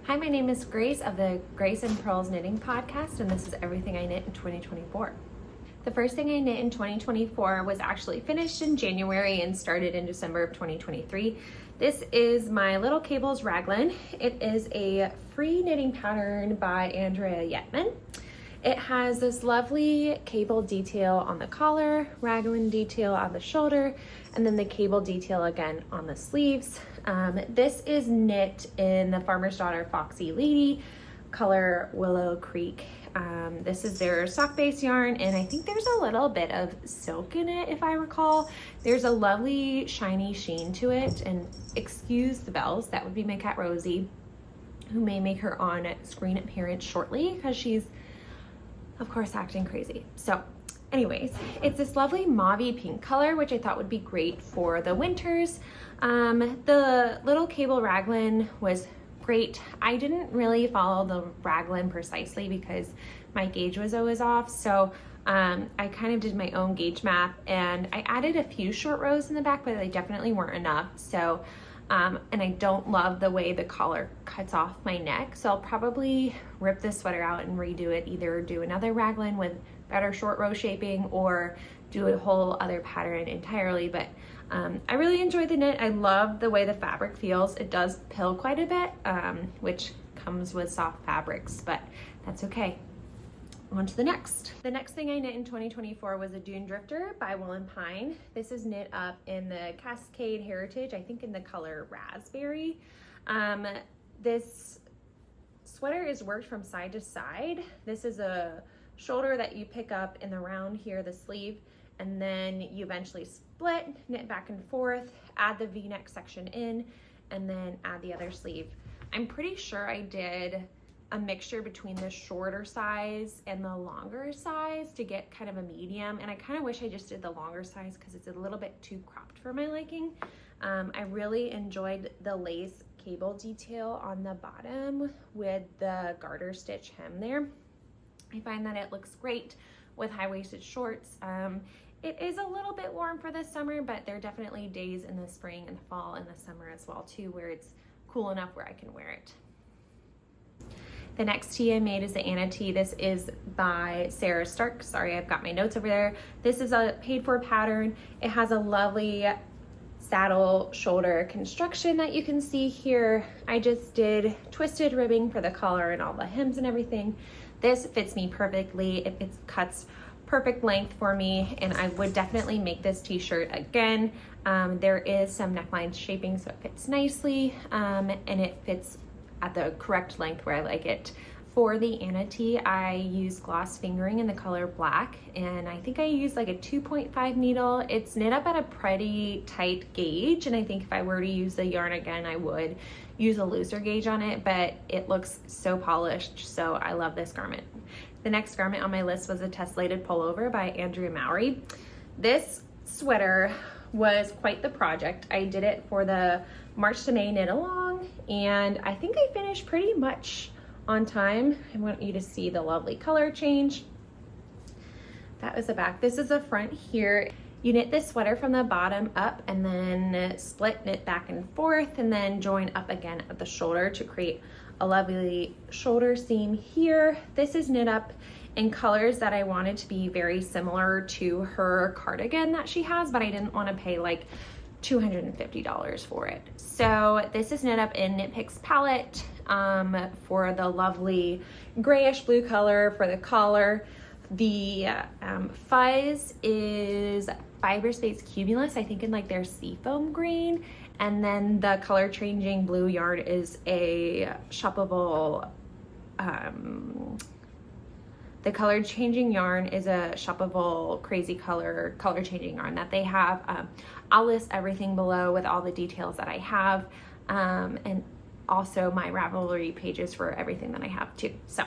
Hi, my name is Grace of the Grace and Pearls Knitting Podcast, and this is everything I knit in 2024. The first thing I knit in 2024 was actually finished in January and started in December of 2023. This is my Little Cables Raglan. It is a free knitting pattern by Andrea Yetman. It has this lovely cable detail on the collar, raglan detail on the shoulder, and then the cable detail again on the sleeves. This is knit in the Farmer's Daughter Foxy Lady color Willow Creek. This is their sock base yarn, and I think there's a little bit of silk in it if I recall. There's a lovely shiny sheen to it, and excuse the bells, that would be my cat Rosie, who may make her on screen appearance shortly because she's of course acting crazy. So anyways, it's this lovely mauvey pink color, which I thought would be great for the winters. The little cable raglan was great. I didn't really follow the raglan precisely because my gauge was always off. So I kind of did my own gauge math, and I added a few short rows in the back, but they definitely weren't enough. So and I don't love the way the collar cuts off my neck. So I'll probably rip this sweater out and redo it, either do another raglan with better short row shaping or do a whole other pattern entirely. But I really enjoyed the knit. I love the way the fabric feels. It does pill quite a bit, which comes with soft fabrics, but that's okay. On to the next. The next thing I knit in 2024 was a Dunedrifter by Wool and Pine. This is knit up in the Cascade Heritage, I think in the color Raspberry. This sweater is worked from side to side. This is a shoulder that you pick up in the round here, the sleeve, and then you eventually split, knit back and forth, add the V-neck section in, and then add the other sleeve. I'm pretty sure I did a mixture between the shorter size and the longer size to get kind of a medium, and I kind of wish I just did the longer size because it's a little bit too cropped for my liking. I really enjoyed the lace cable detail on the bottom with the garter stitch hem there. I find that it looks great with high-waisted shorts. It is a little bit warm for this summer, but there are definitely days in the spring and fall and the summer as well too where it's cool enough where I can wear it. The next tee I made is the Anna tee. This is by Sara Stark. Sorry, I've got my notes over there. This is a paid for pattern. It has a lovely saddle shoulder construction that you can see here. I just did twisted ribbing for the collar and all the hems and everything. This fits me perfectly. It cuts perfect length for me, and I would definitely make this t-shirt again. There is some neckline shaping, so it fits nicely, and it fits at the correct length where I like it. For the Anna tee, I use gloss fingering in the color black, and I think I used like a 2.5 needle. It's knit up at a pretty tight gauge, and I think if I were to use the yarn again, I would use a looser gauge on it, but it looks so polished, so I love this garment. The next garment on my list was a Tessellated Pullover by Andrea Mowry. This sweater was quite the project. I did it for the March to May knit along, and I think I finished pretty much on time. I want you to see the lovely color change. That was the back. This is the front here. You knit this sweater from the bottom up and then split knit back and forth and then join up again at the shoulder to create a lovely shoulder seam here. This is knit up in colors that I wanted to be very similar to her cardigan that she has, but I didn't want to pay like $250 for it. So this is knit up in Knit Picks palette for the lovely grayish blue color for the collar. The fuzz is Fiber Space Cumulus, I think in like their seafoam green, and then the color changing blue yarn is a shoppable the color changing yarn is a shoppable crazy color changing yarn that they have. I'll list everything below with all the details that I have, and also my Ravelry pages for everything that I have too. So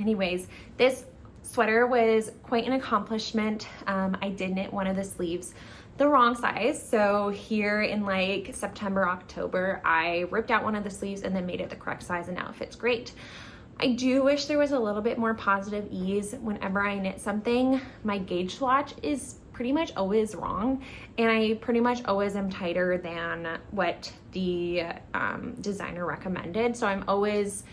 anyways, this sweater was quite an accomplishment. I did knit one of the sleeves the wrong size, so here in like September, October, I ripped out one of the sleeves and then made it the correct size, and now it fits great. I do wish there was a little bit more positive ease whenever I knit something. My gauge swatch is pretty much always wrong, and I pretty much always am tighter than what the designer recommended. So I'm always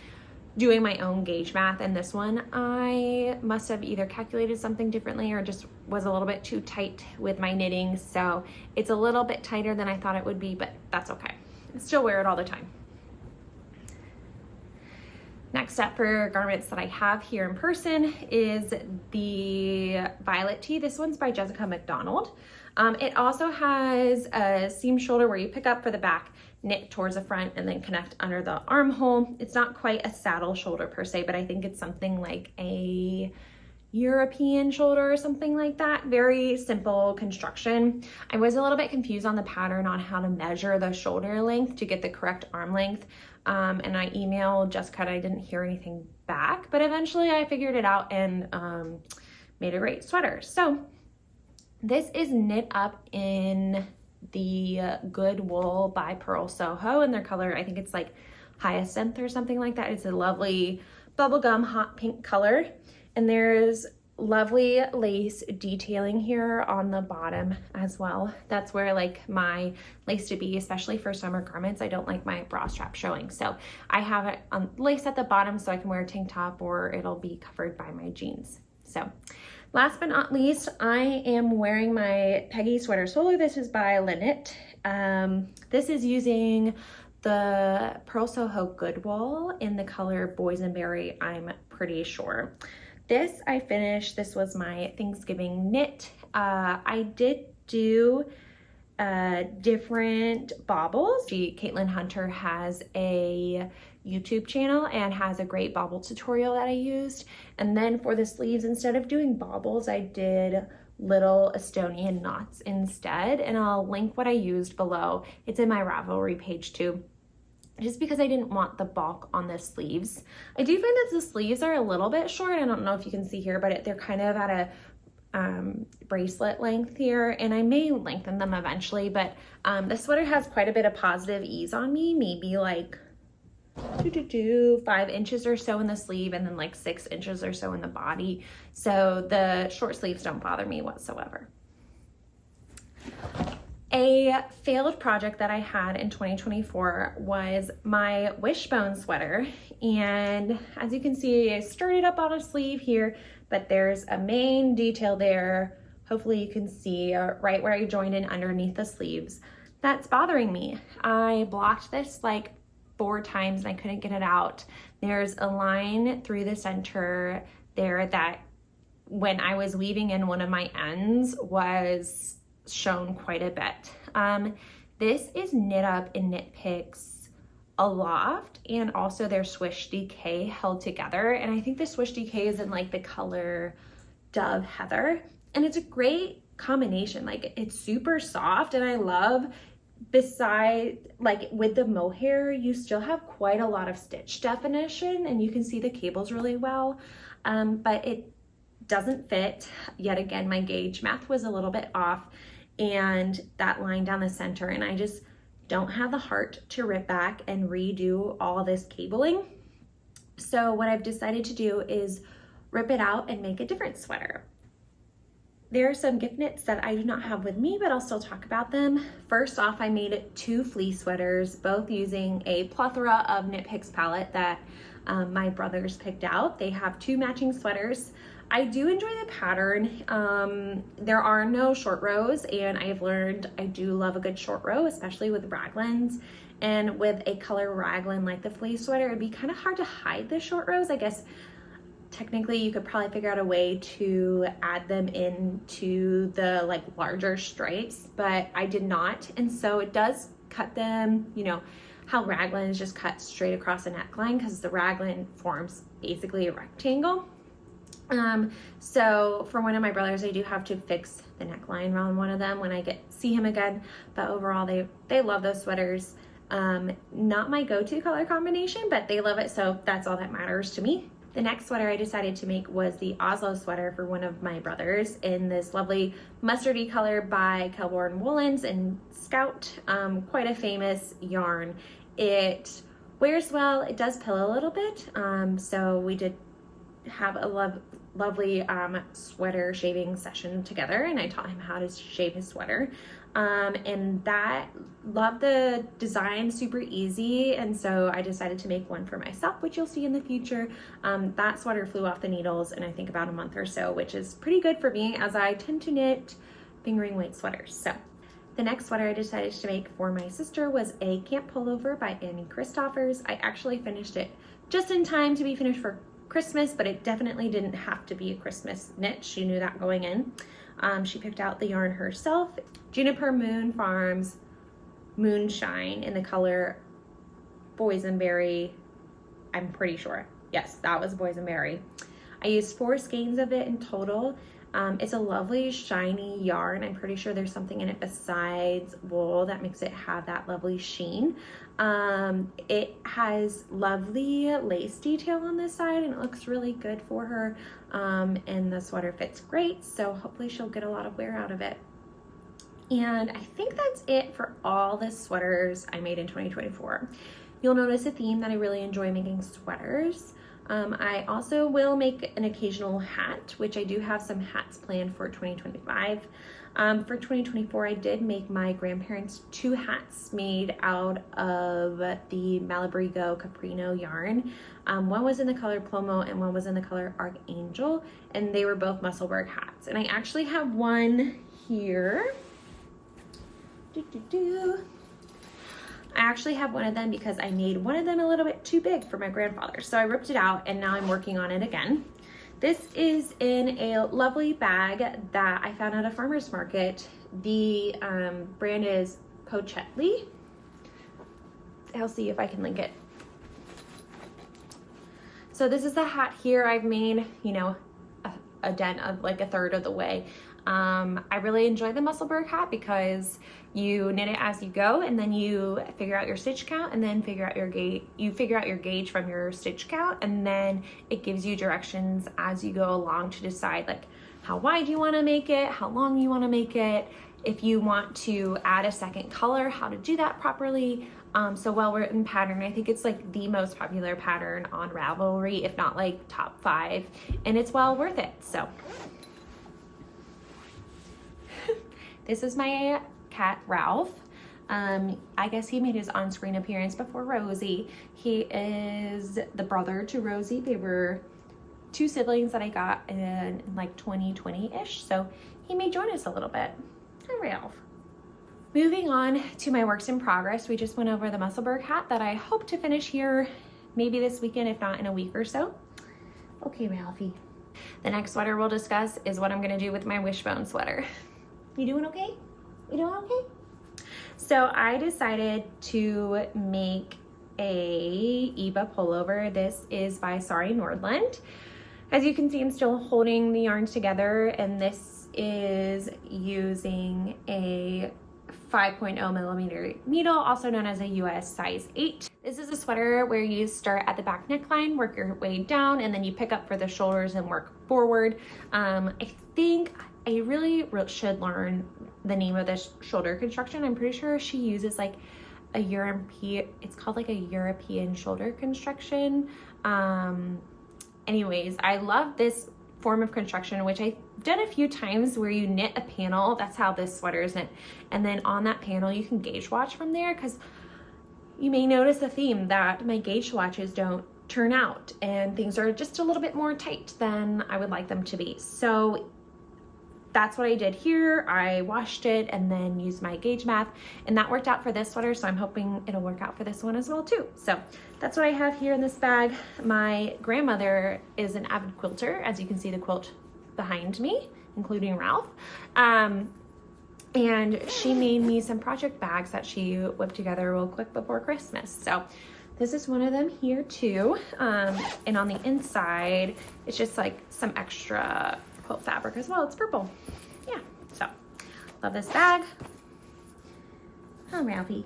doing my own gauge math, and this one I must have either calculated something differently or just was a little bit too tight with my knitting. So it's a little bit tighter than I thought it would be, but that's okay. I still wear it all the time. Next up for garments that I have here in person is the violet tee. This one's by Jessica McDonald. It also has a seam shoulder where you pick up for the back, knit towards the front, and then connect under the armhole. It's not quite a saddle shoulder per se, but I think it's something like a European shoulder or something like that. Very simple construction. I was a little bit confused on the pattern on how to measure the shoulder length to get the correct arm length. And I emailed Jessica and I didn't hear anything back, but eventually I figured it out and made a great sweater. So this is knit up in the Good Wool by Pearl Soho in their color. I think it's like Hyacinth or something like that. It's a lovely bubblegum hot pink color. And there's lovely lace detailing here on the bottom as well. That's where I like my lace to be, especially for summer garments. I don't like my bra strap showing. So I have it on lace at the bottom so I can wear a tank top or it'll be covered by my jeans. So last but not least, I am wearing my Peggy sweater solo. This is by Lene. This is using the Pearl Soho Good Wool in the color Boysenberry, I'm pretty sure. This I finished. This was my Thanksgiving knit. I did do different baubles. Caitlin Hunter has a YouTube channel and has a great bauble tutorial that I used. And then for the sleeves, instead of doing baubles, I did little Estonian knots instead. And I'll link what I used below. It's in my Ravelry page too, just because I didn't want the bulk on the sleeves. I do find that the sleeves are a little bit short. I don't know if you can see here, but they're kind of at a bracelet length here, and I may lengthen them eventually, but the sweater has quite a bit of positive ease on me, maybe like 5 inches or so in the sleeve and then like 6 inches or so in the body. So the short sleeves don't bother me whatsoever. A failed project that I had in 2024 was my wishbone sweater. And as you can see, I started up on a sleeve here, but there's a main detail there. Hopefully you can see right where I joined in underneath the sleeves. That's bothering me. I blocked this like 4 times and I couldn't get it out. There's a line through the center there that when I was weaving in one of my ends was shown quite a bit. This is knit up in Knit Picks Aloft, and also their Swish DK held together. And I think the Swish DK is in like the color Dove Heather, and it's a great combination. Like it's super soft, and I love, beside like with the mohair, you still have quite a lot of stitch definition and you can see the cables really well, but it doesn't fit. Yet again, my gauge math was a little bit off, and that line down the center, and I just don't have the heart to rip back and redo all this cabling. So what I've decided to do is rip it out and make a different sweater. There are some gift knits that I do not have with me, but I'll still talk about them. First off, I made 2 Flea sweaters, both using a plethora of Knit Picks palette that my brothers picked out. They have 2 matching sweaters. I do enjoy the pattern. There are no short rows, and I've learned I do love a good short row, especially with raglans. And with a color raglan like the Flea sweater, it'd be kind of hard to hide the short rows. I guess technically you could probably figure out a way to add them into the like larger stripes, but I did not. And so it does cut them, you know, how raglan is just cut straight across the neckline, because the raglan forms basically a rectangle. So for one of my brothers, I do have to fix the neckline around one of them when I see him again, but overall they love those sweaters. Not my go-to color combination, but they love it, so that's all that matters to me. The next sweater I decided to make was the Oslo sweater for one of my brothers in this lovely mustardy color by Kelborn Woolens and Scout. Quite a famous yarn. It wears well, it does pill a little bit, so we did have a lovely sweater shaving session together, and I taught him how to shave his sweater. And that, loved the design, super easy, and so I decided to make one for myself, which you'll see in the future. That sweater flew off the needles in I think about a month or so, which is pretty good for me as I tend to knit fingering weight sweaters. So the next sweater I decided to make for my sister was a camp pullover by Christoffers. I actually finished it just in time to be finished for Christmas, but it definitely didn't have to be a Christmas knit. She knew that going in. She picked out the yarn herself. Juniper Moon Farms Moonshine in the color Boysenberry. I'm pretty sure. Yes, that was Boysenberry. I used 4 skeins of it in total. It's a lovely shiny yarn. I'm pretty sure there's something in it besides wool that makes it have that lovely sheen. It has lovely lace detail on this side and it looks really good for her. And the sweater fits great, so hopefully she'll get a lot of wear out of it. And I think that's it for all the sweaters I made in 2024. You'll notice a theme that I really enjoy making sweaters. I also will make an occasional hat, which I do have some hats planned for 2025. For 2024, I did make my grandparents 2 hats made out of the Malbrigo Caprino yarn. One was in the color Plomo and one was in the color Archangel, and they were both Musselburgh hats. And I actually have one here. I actually have one of them because I made one of them a little bit too big for my grandfather. So I ripped it out and now I'm working on it again. This is in a lovely bag that I found at a farmer's market. The brand is Pochetli. I'll see if I can link it. So this is the hat here. I've made, you know, a dent of like a third of the way. I really enjoy the Musselburgh hat because you knit it as you go, and then you figure out your stitch count, and then figure out your gauge. You figure out your gauge from your stitch count, and then it gives you directions as you go along to decide like how wide you want to make it, how long you want to make it, if you want to add a second color, how to do that properly. So well-written pattern. I think it's like the most popular pattern on Ravelry, if not like top 5, and it's well worth it. So this is my cat Ralph. I guess he made his on-screen appearance before Rosie. He is the brother to Rosie. They were 2 siblings that I got in like 2020-ish, so he may join us a little bit. Hi, Ralph. Moving on to my works in progress, we just went over the Musselburgh hat that I hope to finish here maybe this weekend, if not in a week or so. Okay, Ralphie. The next sweater we'll discuss is what I'm gonna do with my wishbone sweater. You doing okay? You doing okay? So I decided to make a Eva pullover. This is by Sara Nordland. As you can see, I'm still holding the yarns together, and this is using a 5.0 millimeter needle, also known as a US size 8. This is a sweater where you start at the back neckline, work your way down, and then you pick up for the shoulders and work forward. I think I really should learn the name of this shoulder construction. I'm pretty sure she uses like a European, it's called like a European shoulder construction. Anyways, I love this form of construction, which I've done a few times, where you knit a panel. That's how this sweater is knit. And then on that panel, you can gauge watch from there, because you may notice a theme that my gauge swatches don't turn out and things are just a little bit more tight than I would like them to be. So that's what I did here. I washed it and then used my gauge math, and that worked out for this sweater, so I'm hoping it'll work out for this one as well too. So that's what I have here in this bag. My grandmother is an avid quilter, as you can see the quilt behind me, including Ralph. And she made me some project bags that she whipped together real quick before Christmas. So this is one of them here too. And on the inside, it's just like some extra quilt fabric as well. It's purple. Yeah, so love this bag. Oh, Ralphie.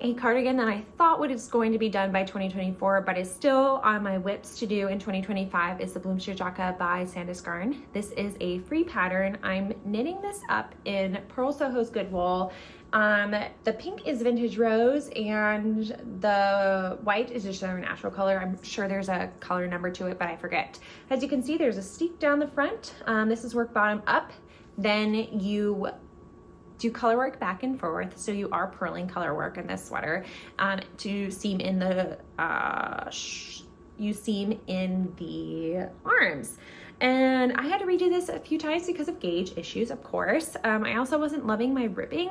A cardigan that I thought was going to be done by 2024, but is still on my whips to do in 2025, is the Bloomsterjacka by Sandus Garn. This is a free pattern. I'm knitting this up in Pearl Soho's Good Wool, The pink is Vintage Rose and the white is just their natural color. I'm sure there's a color number to it, but I forget. As you can see, there's a steep down the front. This is work bottom up. Then you do color work back and forth. So you are purling color work in this sweater to seam in the, you seam in the arms. And I had to redo this a few times because of gauge issues, of course. I also wasn't loving my ribbing.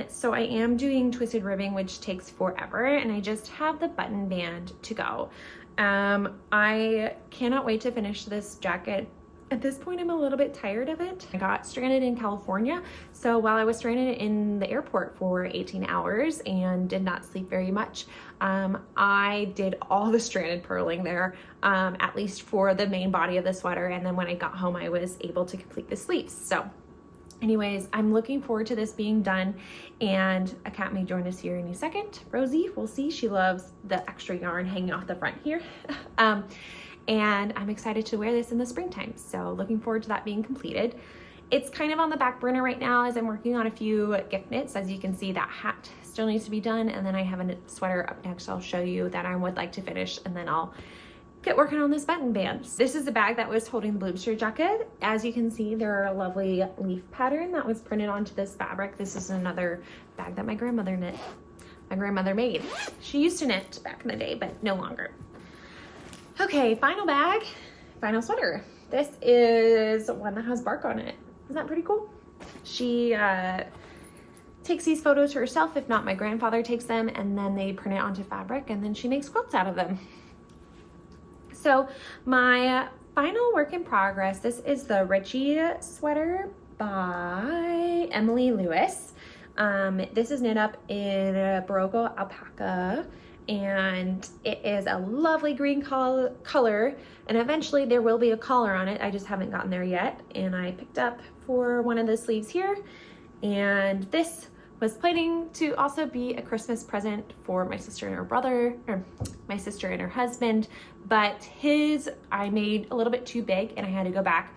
So I am doing twisted ribbing, which takes forever. And I just have the button band to go. I cannot wait to finish this jacket. At this point, I'm a little bit tired of it. I got stranded in California. So while I was stranded in the airport for 18 hours and did not sleep very much, I did all the stranded purling there, at least for the main body of the sweater. And then when I got home, I was able to complete the sleeves. So anyways, I'm looking forward to this being done. And a cat may join us here any second. Rosie, we'll see. She loves the extra yarn hanging off the front here. And I'm excited to wear this in the springtime. So looking forward to that being completed. It's kind of on the back burner right now as I'm working on a few gift knits. As you can see, that hat still needs to be done. And then I have a sweater up next I'll show you that I would like to finish, and then I'll get working on this button band. This is the bag that was holding the Bloomster jacket. As you can see, there are a lovely leaf pattern that was printed onto this fabric. This is another bag that my grandmother knit. My grandmother made. She used to knit back in the day, but no longer. Okay, final bag, final sweater. This is one that has bark on it. Isn't that pretty cool? She takes these photos herself, if not my grandfather takes them, and then they print it onto fabric, and then she makes quilts out of them. So my final work in progress, this is the Richie sweater by Emily Lewis. This is knit up in Barocco alpaca, and it is a lovely green color, and eventually there will be a collar on it. I just haven't gotten there yet. And I picked up for one of the sleeves here, and this was planning to also be a Christmas present for my sister and her brother, or my sister and her husband, but his I made a little bit too big and I had to go back,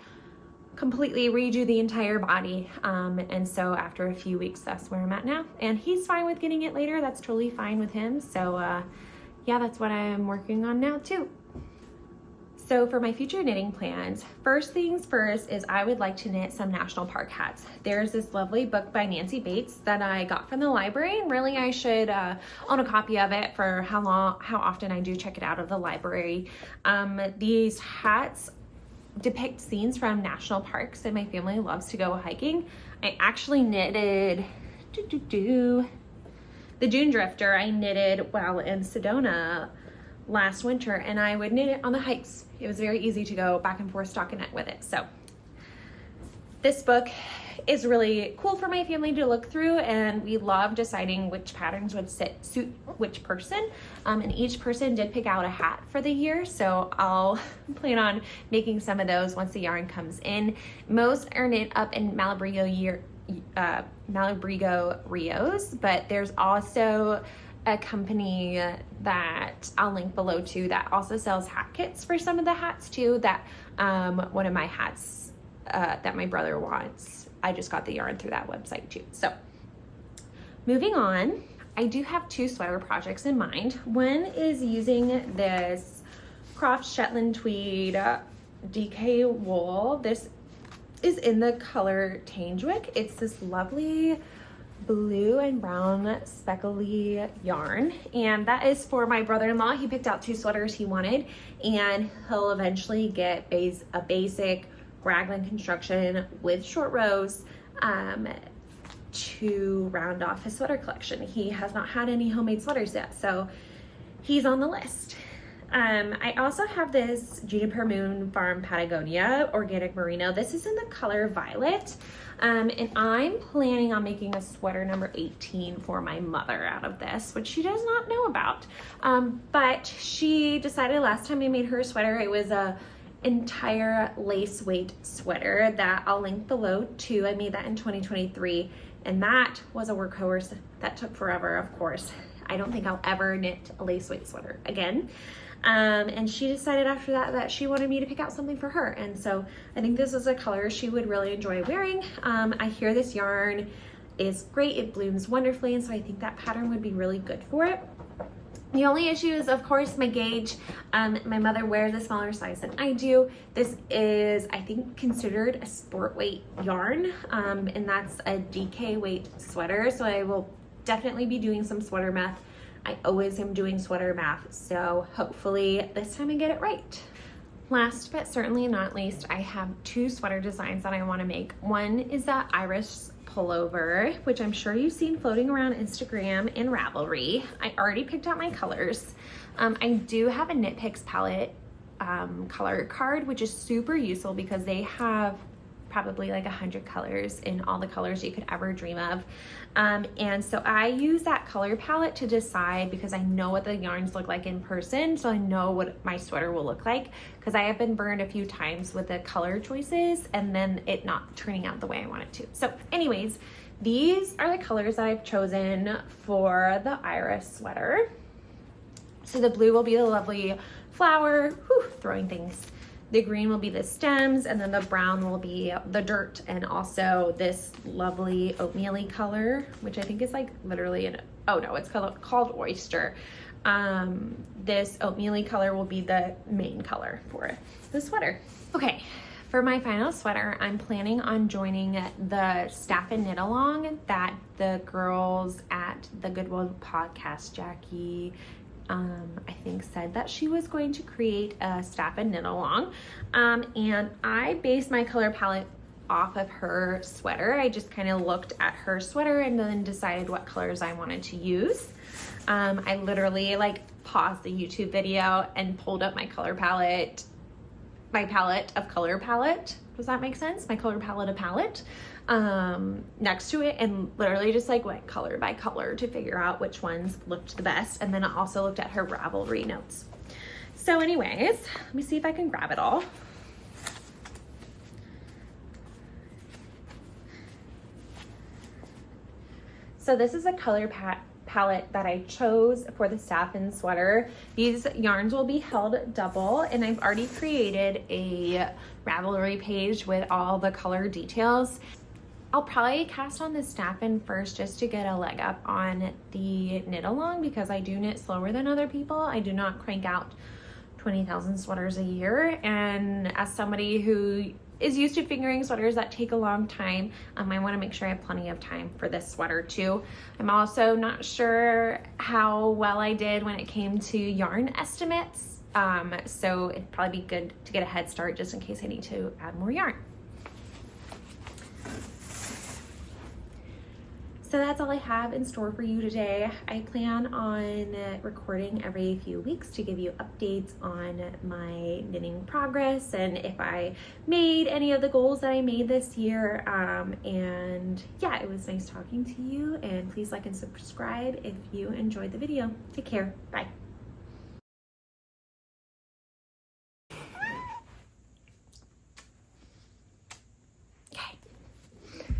completely redo the entire body. And so after a few weeks, that's where I'm at now. And he's fine with getting it later. That's totally fine with him. So yeah, that's what I'm working on now too. So for my future knitting plans, first things first is I would like to knit some national park hats. There's this lovely book by Nancy Bates that I got from the library, and really I should own a copy of it for how often I do check it out of the library. These hats depict scenes from national parks, and my family loves to go hiking. I actually knitted the Dunedrifter. I knitted while in Sedona last winter, and I would knit it on the hikes. It was very easy to go back and forth stockinette with it. So this book is really cool for my family to look through, and we love deciding which patterns would suit which person. And each person did pick out a hat for the year, so I'll plan on making some of those once the yarn comes in. Most are knit up in Malbrigo Rios, but there's also a company that I'll link below too that also sells hat kits for some of the hats too, that one of my hats that my brother wants, I just got the yarn through that website too. So moving on, I do have two sweater projects in mind. One is using this Croft Shetland tweed DK wool. This is in the color Tangwick. It's this lovely blue and brown speckly yarn, and that is for my brother-in-law. He picked out two sweaters he wanted, and he'll eventually get a basic Raglan construction with short rows to round off his sweater collection. He has not had any homemade sweaters yet, so he's on the list. I also have this Juniper Moon Farm Patagonia Organic Merino. This is in the color Violet. And I'm planning on making a sweater number 18 for my mother out of this, which she does not know about. But she decided last time I made her a sweater, it was a entire lace weight sweater that I'll link below too. I made that in 2023, and that was a workhorse that took forever, of course. I don't think I'll ever knit a lace weight sweater again. And she decided after that she wanted me to pick out something for her. And so I think this is a color she would really enjoy wearing. I hear this yarn is great. It blooms wonderfully, and so I think that pattern would be really good for it. The only issue is, of course, my gauge. My mother wears a smaller size than I do. This is, I think, considered a sport weight yarn, and that's a DK weight sweater, so I will definitely be doing some sweater math. I always am doing sweater math, so hopefully this time I get it right. Last but certainly not least, I have 2 sweater designs that I want to make. One is that iris pullover, which I'm sure you've seen floating around Instagram and Ravelry. I already picked out my colors. I do have a Knit Picks palette color card, which is super useful because they have probably like 100 colors in all the colors you could ever dream of. And so I use that color palette to decide, because I know what the yarns look like in person, so I know what my sweater will look like, because I have been burned a few times with the color choices and then it not turning out the way I want it to. So anyways, these are the colors that I've chosen for the iris sweater. So the blue will be the lovely flower, throwing things. The green will be the stems, and then the brown will be the dirt, and also this lovely oatmeal-y color, which I think is like literally an, oh no, it's called oyster. This oatmeal-y color will be the main color for the sweater. Okay, for my final sweater, I'm planning on joining the staff and knit along that the girls at the Goodwill podcast, Jackie, I think said that she was going to create a staff and knit along, and I based my color palette off of her sweater. I just kind of looked at her sweater and then decided what colors I wanted to use. I literally like paused the YouTube video and pulled up my color palette, my palette of color palette. Does that make sense? My color palette of palette next to it, and literally just like went color by color to figure out which ones looked the best. And then I also looked at her Ravelry notes. So anyways, let me see if I can grab it all. So this is a color palette that I chose for the staff and sweater. These yarns will be held double, and I've already created a Ravelry page with all the color details. I'll probably cast on the staff in first just to get a leg up on the knit along, because I do knit slower than other people. I do not crank out 20,000 sweaters a year, and as somebody who is used to fingering sweaters that take a long time, I want to make sure I have plenty of time for this sweater too. I'm also not sure how well I did when it came to yarn estimates, so it'd probably be good to get a head start just in case I need to add more yarn. So that's all I have in store for you today. I plan on recording every few weeks to give you updates on my knitting progress and if I made any of the goals that I made this year. And yeah, it was nice talking to you, and please like and subscribe if you enjoyed the video. Take care. Bye.